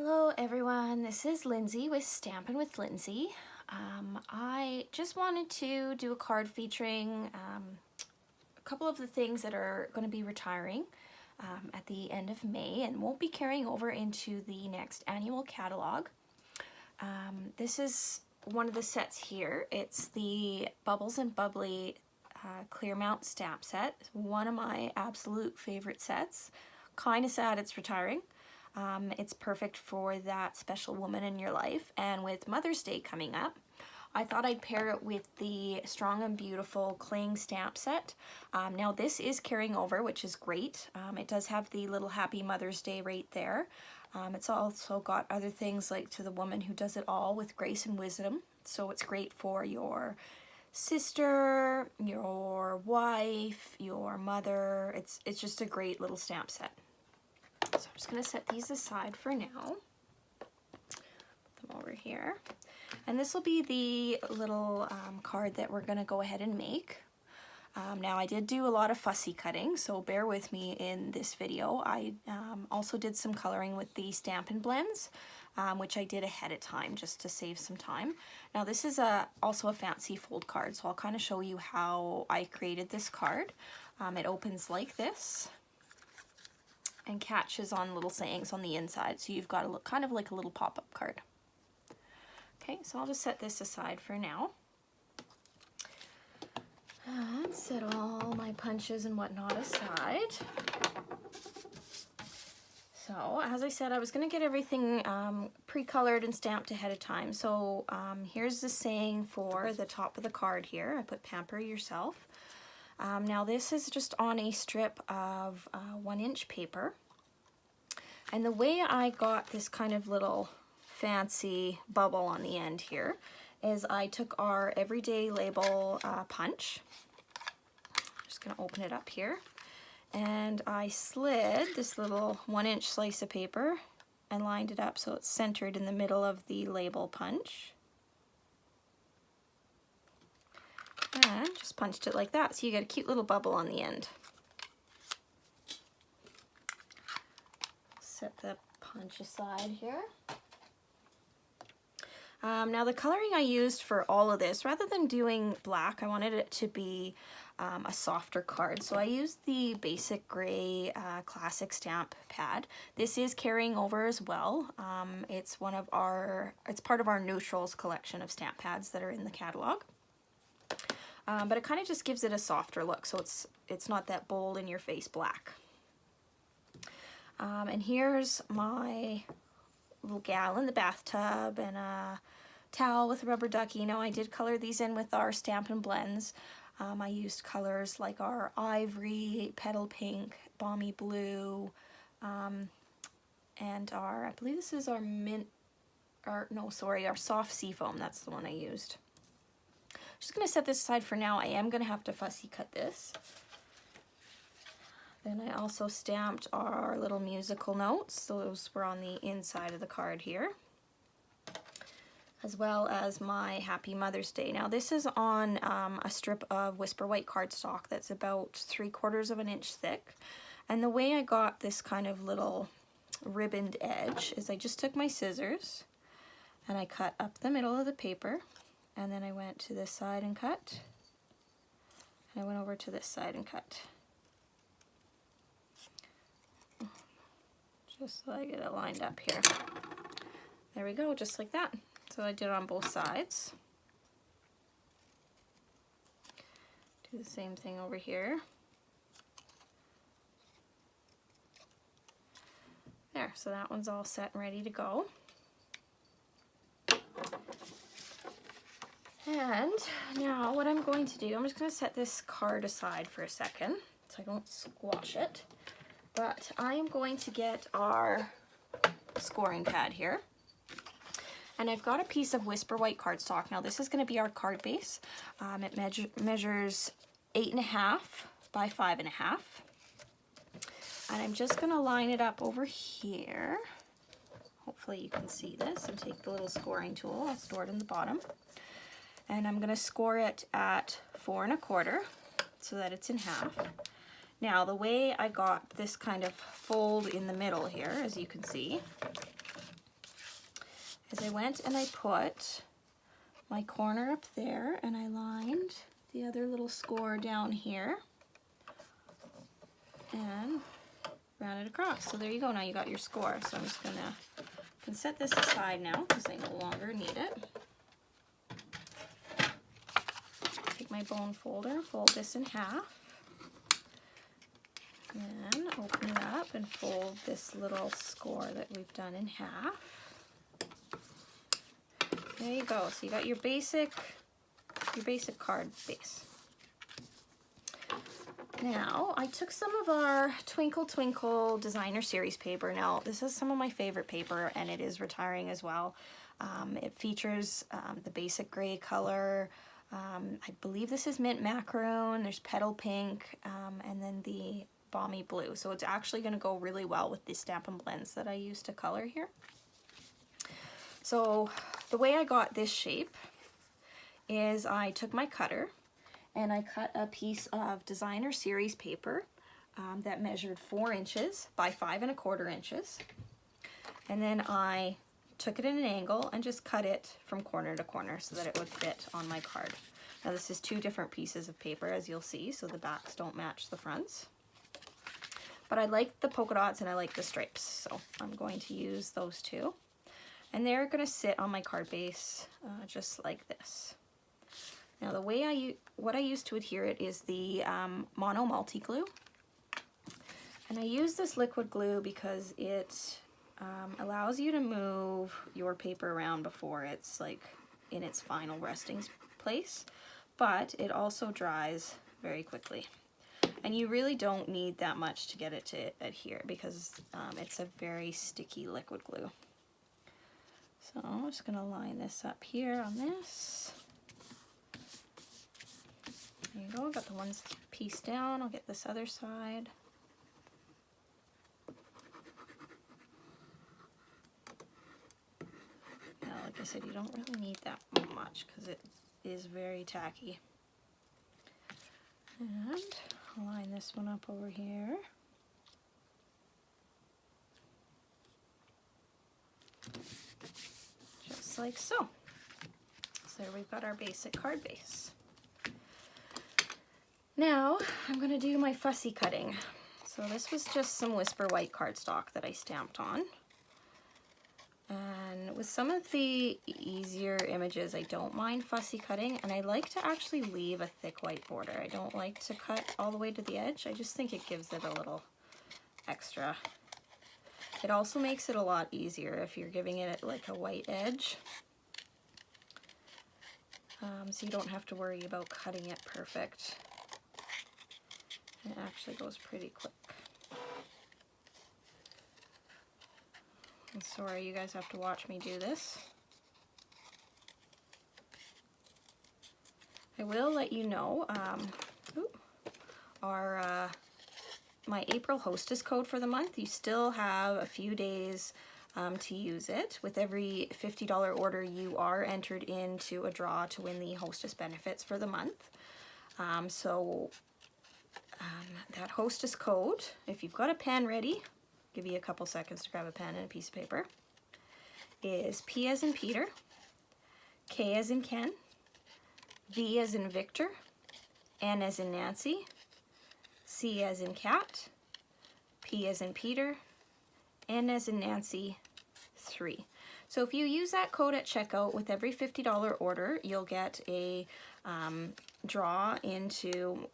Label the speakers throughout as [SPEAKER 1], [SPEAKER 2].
[SPEAKER 1] Hello everyone, this is Lindsay with Stampin' with Lindsay. I just wanted to do a card featuring a couple of the things that are going to be retiring at the end of May and won't be carrying over into the next annual catalog. This is one of the sets here. It's the Bubbles and Bubbly Clear Mount stamp set. It's one of my absolute favorite sets. Kind of sad it's retiring. It's perfect for that special woman in your life, and with Mother's Day coming up, I thought I'd pair it with the Strong and Beautiful Cling Stamp Set. Now this is carrying over, which is great. It does have the little Happy Mother's Day right there. It's also got other things like To the Woman Who Does It All with Grace and Wisdom, so it's great for your sister, your wife, your mother. It's just a great little stamp set. So I'm just going to set these aside for now. Put them over here. And this will be the little card that we're going to go ahead and make. Now I did do a lot of fussy cutting, so bear with me in this video. I also did some coloring with the Stampin' Blends, which I did ahead of time just to save some time. Now this is also a fancy fold card, so I'll kind of show you how I created this card. It opens like this and catches on little sayings on the inside, so you've got a look kind of like a little pop-up card. Okay, so I'll just set this aside for now. And set all my punches and whatnot aside. So, as I said, I was going to get everything pre-colored and stamped ahead of time. So, here's the saying for the top of the card here. I put Pamper Yourself. Now this is just on a strip of 1-inch paper, and the way I got this kind of little fancy bubble on the end here is I took our everyday label punch. Just going to open it up here, and I slid this little 1-inch slice of paper and lined it up so it's centered in the middle of the label punch. And just punched it like that, so you get a cute little bubble on the end. Set the punch aside here. Now the coloring I used for all of this, rather than doing black, I wanted it to be a softer card. So I used the basic gray classic stamp pad. This is carrying over as well. It's part of our neutrals collection of stamp pads that are in the catalog. But it kind of just gives it a softer look, so it's not that bold in your face black. And here's my little gal in the bathtub and a towel with a rubber ducky. Now I did color these in with our Stampin' Blends. I used colors like our ivory, petal pink, balmy blue, and I believe this is our our soft seafoam. That's the one I used. Just going to set this aside for now. I am going to have to fussy cut this. Then I also stamped our little musical notes. Those were on the inside of the card here, as well as my Happy Mother's Day. Now this is on a strip of Whisper White cardstock that's about 3/4 of an inch thick. And the way I got this kind of little ribboned edge is I just took my scissors and I cut up the middle of the paper. And then I went to this side and cut. And I went over to this side and cut. Just so I get it lined up here. There we go, just like that. So I did it on both sides. Do the same thing over here. There, so that one's all set and ready to go. And now what I'm going to do, I'm just going to set this card aside for a second so I don't squash it. But I am going to get our scoring pad here. And I've got a piece of Whisper White cardstock. Now this is going to be our card base. It measures 8.5 by 5.5. And I'm just going to line it up over here. Hopefully you can see this, and take the little scoring tool. I'll store it in the bottom. And I'm going to score it at 4 1/4 so that it's in half. Now the way I got this kind of fold in the middle here, as you can see, is I went and I put my corner up there and I lined the other little score down here and ran it across. So there you go, now you got your score. So I'm just gonna can set this aside now because I no longer need it. Take my bone folder and fold this in half. Then open it up and fold this little score that we've done in half. There you go. So you got your basic card base. Now I took some of our Twinkle Twinkle Designer Series paper. Now this is some of my favorite paper and it is retiring as well. It features the basic gray color. I believe this is mint macaroon. There's petal pink and then the balmy blue. So it's actually going to go really well with the Stampin' Blends that I use to color here. So the way I got this shape is I took my cutter and I cut a piece of Designer Series paper that measured 4 inches by 5 1/4 inches. And then I took it at an angle and just cut it from corner to corner so that it would fit on my card. Now this is 2 different pieces of paper, as you'll see, so the backs don't match the fronts. But I like the polka dots and I like the stripes, so I'm going to use those 2. And they're going to sit on my card base just like this. Now the way what I use to adhere it is the Mono Multi Glue. And I use this liquid glue because it allows you to move your paper around before it's like in its final resting place, but it also dries very quickly. And you really don't need that much to get it to adhere because it's a very sticky liquid glue. So I'm just going to line this up here on this. There you go, got the one piece down. I'll get this other side. Now, like I said, you don't really need that much because it is very tacky. And I'll line this one up over here. Just like so. So there we've got our basic card base. Now I'm going to do my fussy cutting. So this was just some Whisper white cardstock that I stamped on. And with some of the easier images, I don't mind fussy cutting, and I like to actually leave a thick white border. I don't like to cut all the way to the edge. I just think it gives it a little extra. It also makes it a lot easier if you're giving it like a white edge. So you don't have to worry about cutting it perfect. And it actually goes pretty quick. I'm sorry you guys have to watch me do this. I will let you know my April hostess code for the month. You still have a few days to use it. With every $50 order, you are entered into a draw to win the hostess benefits for the month. That hostess code, if you've got a pen ready, give you a couple seconds to grab a pen and a piece of paper, is P as in Peter, K as in Ken, V as in Victor, N as in Nancy, C as in Cat, P as in Peter, N as in Nancy, 3. So if you use that code at checkout, with every $50 order, you'll get a draw into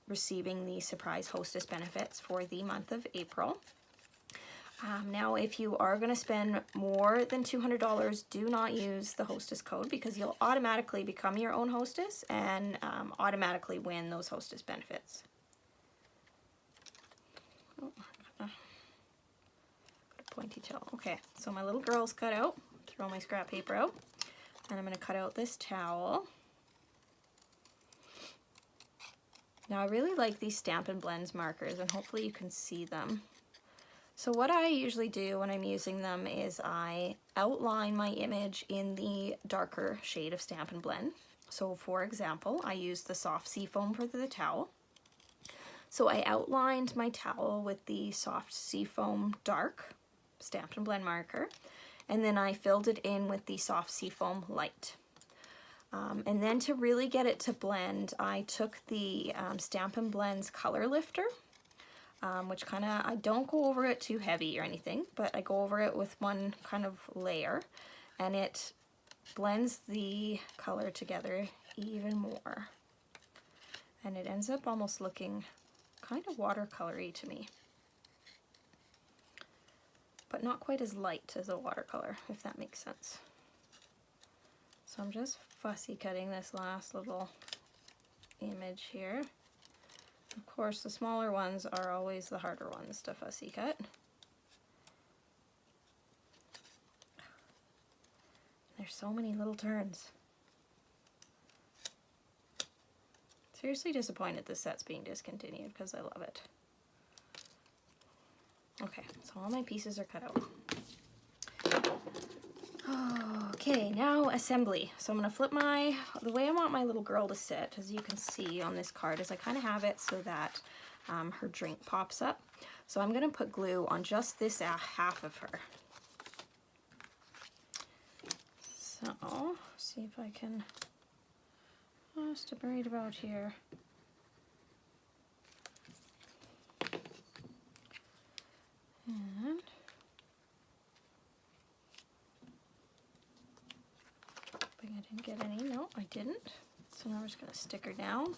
[SPEAKER 1] receiving the surprise hostess benefits for the month of April. Now, if you are going to spend more than $200, do not use the hostess code because you'll automatically become your own hostess and automatically win those hostess benefits. Oh, got a pointy tail. Okay, so my little girl's cut out. Throw my scrap paper out. And I'm going to cut out this towel. Now, I really like these Stampin' Blends markers, and hopefully you can see them. So what I usually do when I'm using them is I outline my image in the darker shade of Stampin' Blend. So for example, I used the soft seafoam for the towel. So I outlined my towel with the soft seafoam dark Stampin' Blend marker. and then I filled it in with the soft seafoam light. And then to really get it to blend, I took the Stampin' Blends color lifter, which kind of, I don't go over it too heavy or anything, but I go over it with one kind of layer, and it blends the color together even more. And it ends up almost looking kind of watercolory to me, but not quite as light as a watercolor, if that makes sense. So I'm just fussy cutting this last little image here. Of course, the smaller ones are always the harder ones to fussy cut. There's so many little turns. Seriously disappointed this set's being discontinued because I love it. Okay, so all my pieces are cut out. Okay, now assembly. So I'm going to flip the way I want my little girl to sit, as you can see on this card, is I kind of have it so that her drink pops up. So I'm going to put glue on just this half of her. So, see if I can just right about here. And I didn't get any. No, I didn't. So now we're just going to stick her down.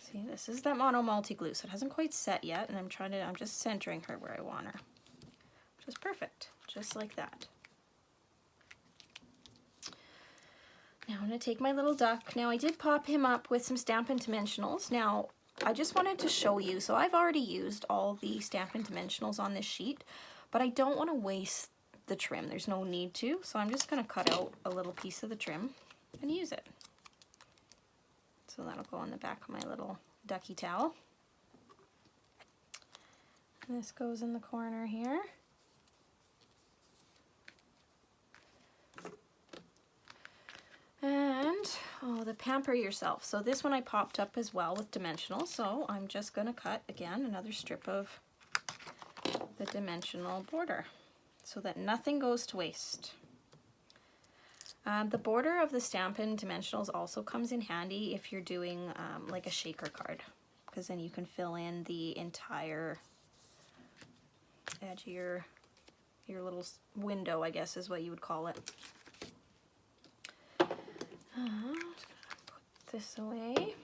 [SPEAKER 1] See, this is that mono multi glue, so it hasn't quite set yet, and I'm just centering her where I want her, which is perfect, just like that. Now I'm going to take my little duck. Now I did pop him up with some Stampin' Dimensionals. Now I just wanted to show you, so I've already used all the Stampin' Dimensionals on this sheet, but I don't want to waste the trim. There's no need to, so I'm just going to cut out a little piece of the trim and use it. So that'll go on the back of my little ducky towel. And this goes in the corner here. And, oh, the Pamper Yourself. So this one I popped up as well with dimensional, so I'm just going to cut, again, another strip of the dimensional border so that nothing goes to waste. The border of the Stampin' Dimensionals also comes in handy if you're doing like a shaker card, because then you can fill in the entire edge of your little window, I guess is what you would call it. I'm just gonna put this away.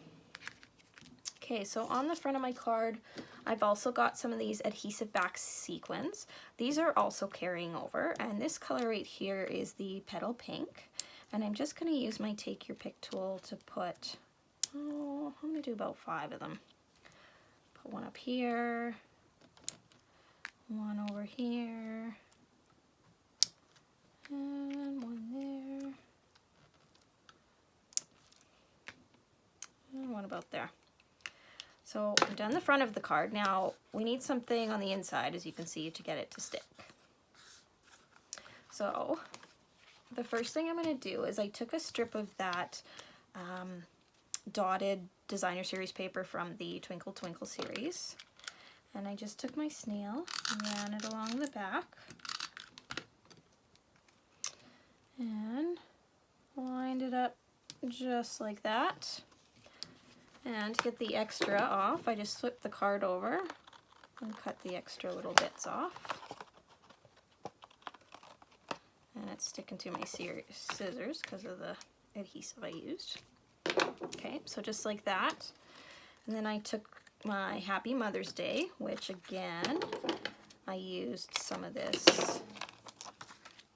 [SPEAKER 1] Okay, so on the front of my card, I've also got some of these adhesive back sequins. These are also carrying over, and this color right here is the Petal Pink. And I'm just going to use my Take Your Pick tool to put, I'm going to do about 5 of them. Put one up here, one over here, and one there, and one about there. So I've done the front of the card. Now we need something on the inside, as you can see, to get it to stick. So the first thing I'm going to do is I took a strip of that dotted designer series paper from the Twinkle Twinkle series, and I just took my snail and ran it along the back and lined it up just like that. And to get the extra off, I just flipped the card over and cut the extra little bits off. And it's sticking to my scissors because of the adhesive I used. Okay, so just like that. And then I took my Happy Mother's Day, which again, I used some of this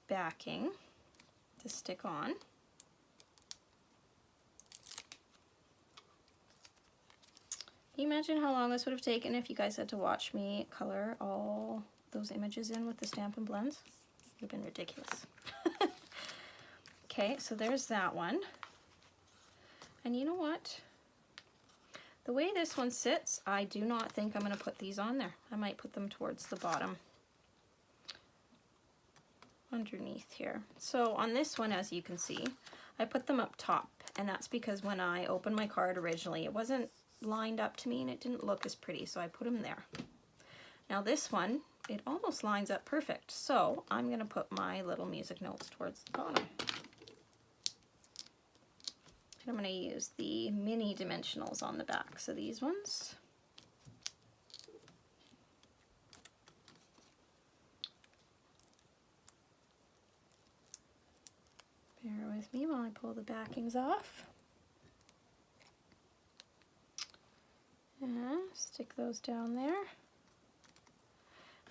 [SPEAKER 1] backing to stick on. Can you imagine how long this would have taken if you guys had to watch me color all those images in with the Stampin' Blends? It would have been ridiculous. Okay, so there's that one. And you know what? The way this one sits, I do not think I'm going to put these on there. I might put them towards the bottom underneath here. So on this one, as you can see, I put them up top, and that's because when I opened my card originally, it wasn't lined up to me and it didn't look as pretty, so I put them there. Now this one, it almost lines up perfect. So I'm going to put my little music notes towards the bottom. And I'm going to use the mini dimensionals on the back, so these ones. Bear with me while I pull the backings off. And stick those down there.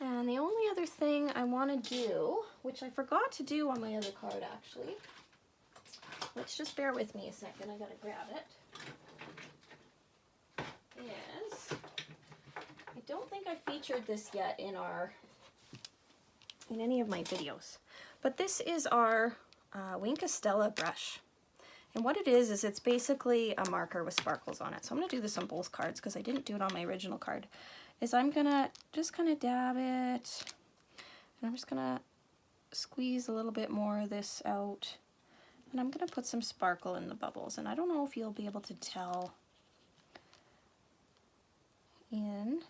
[SPEAKER 1] And the only other thing I want to do, which I forgot to do on my other card actually, let's just bear with me a second, I gotta grab it, is, I don't think I featured this yet in any of my videos, but this is our Wink Estella brush. And what it is it's basically a marker with sparkles on it. So I'm going to do this on both cards because I didn't do it on my original card. Is I'm going to just kind of dab it. And I'm just going to squeeze a little bit more of this out. And I'm going to put some sparkle in the bubbles. And I don't know if you'll be able to tell in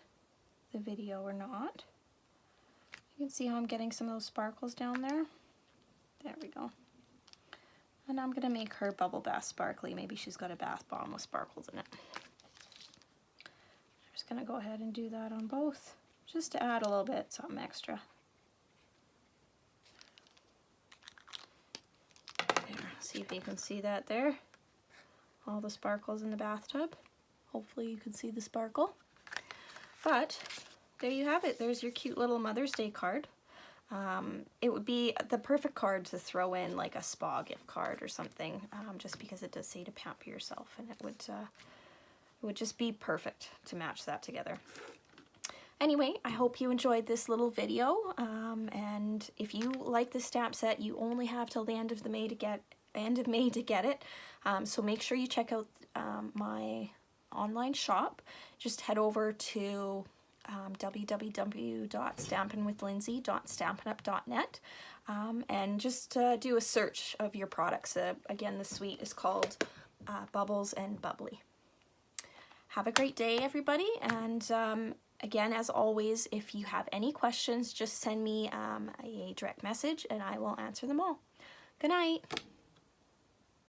[SPEAKER 1] the video or not. You can see how I'm getting some of those sparkles down there. There we go. And I'm going to make her bubble bath sparkly. Maybe she's got a bath bomb with sparkles in it. I'm just going to go ahead and do that on both, just to add a little bit, something extra. There, see if you can see that there. All the sparkles in the bathtub. Hopefully you can see the sparkle. But there you have it. There's your cute little Mother's Day card. It would be the perfect card to throw in like a spa gift card or something, just because it does say to pamper yourself, and it would just be perfect to match that together. Anyway, I hope you enjoyed this little video, and if you like the stamp set, you only have till the end of May to get it. So make sure you check out my online shop. Just head over to www.stampinwithlindsay.stampinup.net, and just do a search of your products. Again, the suite is called Bubbles and Bubbly. Have a great day, everybody, and again, as always, if you have any questions, just send me a direct message and I will answer them all. Good night.